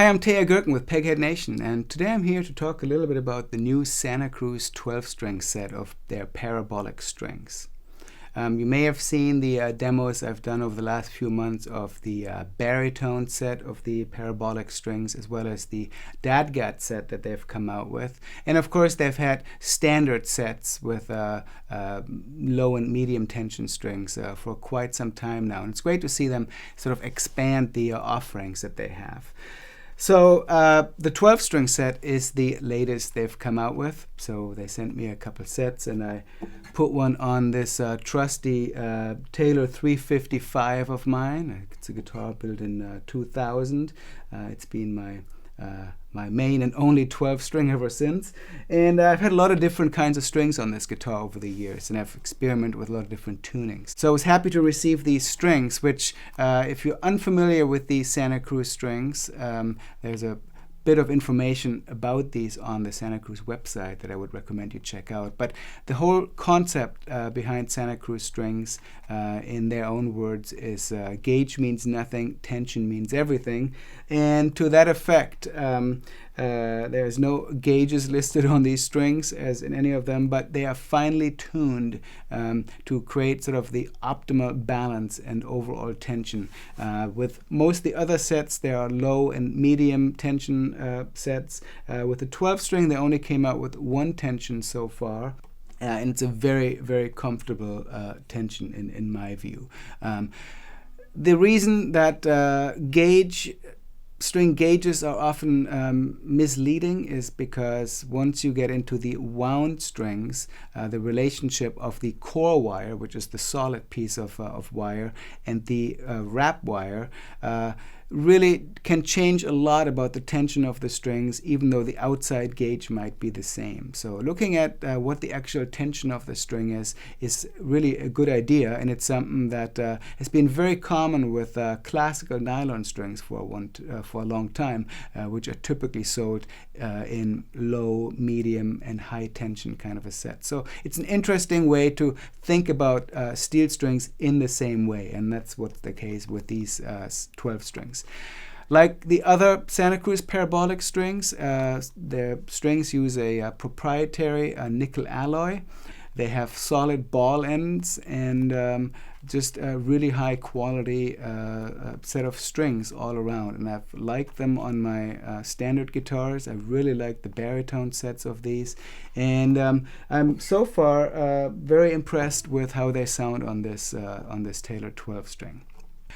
Hi, I'm Teja Gerken with Peghead Nation, and today I'm here to talk a little bit about the new Santa Cruz 12-string set of their parabolic strings. You may have seen the demos I've done over the last few months of the baritone set of the parabolic strings, as well as the dadgat set that they've come out with. And of course, they've had standard sets with low and medium tension strings for quite some time now. And it's great to see them sort of expand the offerings that they have. So the 12-string set is the latest they've come out with. So they sent me a couple sets, and I put one on this trusty Taylor 355 of mine. It's a guitar built in 2000. It's been my main and only 12-string ever since. And I've had a lot of different kinds of strings on this guitar over the years, and I've experimented with a lot of different tunings. So I was happy to receive these strings, which if you're unfamiliar with these Santa Cruz strings, there's a bit of information about these on the Santa Cruz website that I would recommend you check out. But the whole concept behind Santa Cruz strings, in their own words, is gauge means nothing, tension means everything. And to that effect, there's no gauges listed on these strings as in any of them, but they are finely tuned to create sort of the optimal balance and overall tension. With most of the other sets, there are low and medium tension sets. With the 12-string, they only came out with one tension so far. And it's a very, very comfortable tension in my view. The reason that string gauges are often misleading is because once you get into the wound strings, the relationship of the core wire, which is the solid piece of wire, and the wrap wire, really can change a lot about the tension of the strings, even though the outside gauge might be the same. So looking at what the actual tension of the string is really a good idea, and it's something that has been very common with classical nylon strings for a long time, which are typically sold in low, medium, and high tension kind of a set. So it's an interesting way to think about steel strings in the same way, and that's what's the case with these 12 strings. Like the other Santa Cruz parabolic strings, their strings use a proprietary nickel alloy. They have solid ball ends and just a really high quality set of strings all around. And I've liked them on my standard guitars. I really like the baritone sets of these. And I'm so far very impressed with how they sound on this Taylor 12-string.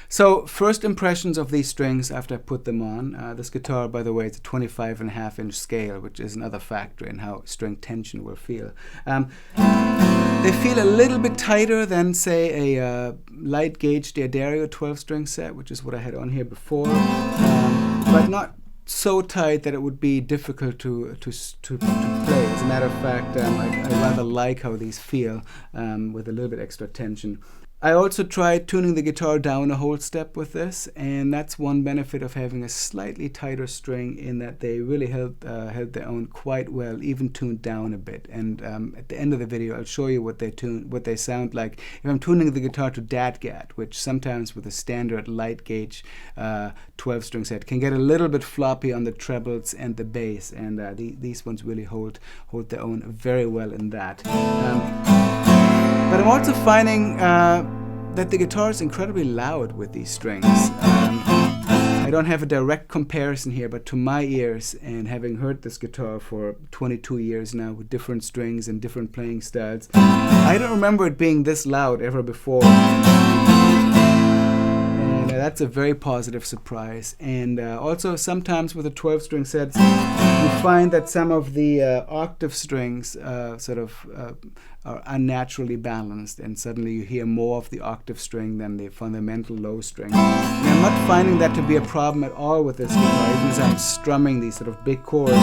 So first impressions of these strings after I put them on. This guitar, by the way, is a 25.5-inch scale, which is another factor in how string tension will feel. They feel a little bit tighter than, say, a light gauge D'Addario 12-string set, which is what I had on here before, but not so tight that it would be difficult to play. As a matter of fact, I rather like how these feel with a little bit extra tension. I also tried tuning the guitar down a whole step with this, and that's one benefit of having a slightly tighter string, in that they really held their own quite well, even tuned down a bit. And at the end of the video, I'll show you what they sound like if I'm tuning the guitar to dadgat, which sometimes with a standard light gauge 12-string set can get a little bit floppy on the trebles and the bass, and these ones really hold their own very well in that. But I'm also finding that the guitar is incredibly loud with these strings. I don't have a direct comparison here, but to my ears, and having heard this guitar for 22 years now with different strings and different playing styles, I don't remember it being this loud ever before. And that's a very positive surprise. And also sometimes with the 12-string sets, you find that some of the octave strings are unnaturally balanced, and suddenly you hear more of the octave string than the fundamental low string. And I'm not finding that to be a problem at all with this guitar, even as I'm strumming these sort of big chords.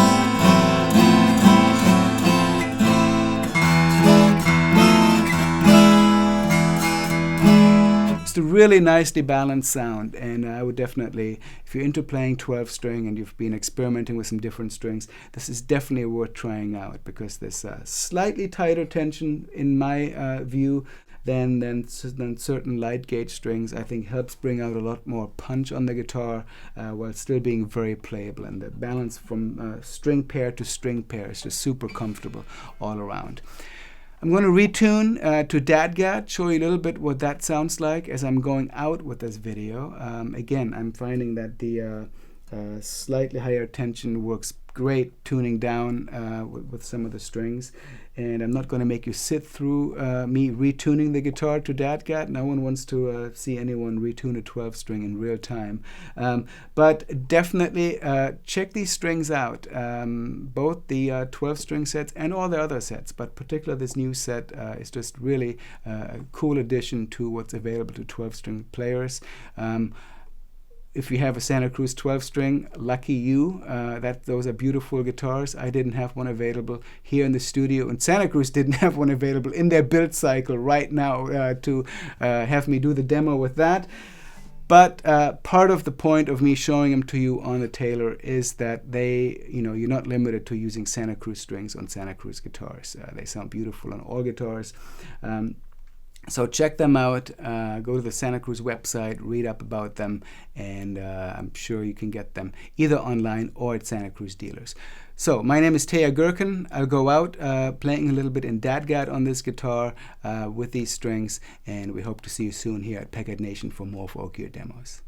It's a really nicely balanced sound, and I would definitely, if you're into playing 12-string and you've been experimenting with some different strings, this is definitely worth trying out, because there's a slightly tighter tension in my view, than certain light gauge strings, I think helps bring out a lot more punch on the guitar while still being very playable. And the balance from string pair to string pair is just super comfortable all around. I'm going to retune to DADGAD, show you a little bit what that sounds like as I'm going out with this video. Again, I'm finding that the slightly higher tension works great tuning down with some of the strings. And I'm not going to make you sit through me retuning the guitar to DADGAD. No one wants to see anyone retune a 12 string in real time. But definitely check these strings out, both the 12 string sets and all the other sets, but particularly this new set is just really a cool addition to what's available to 12 string players. If you have a Santa Cruz 12 string, lucky you. Those are beautiful guitars. I didn't have one available here in the studio, and Santa Cruz didn't have one available in their build cycle right now to have me do the demo with that. But part of the point of me showing them to you on the Taylor is that you're not limited to using Santa Cruz strings on Santa Cruz guitars. They sound beautiful on all guitars. So check them out, go to the Santa Cruz website, read up about them, and I'm sure you can get them either online or at Santa Cruz dealers. So my name is Teja Gerken. I'll go out playing a little bit in DADGAD on this guitar with these strings, and we hope to see you soon here at Peghead Nation for more folk gear demos.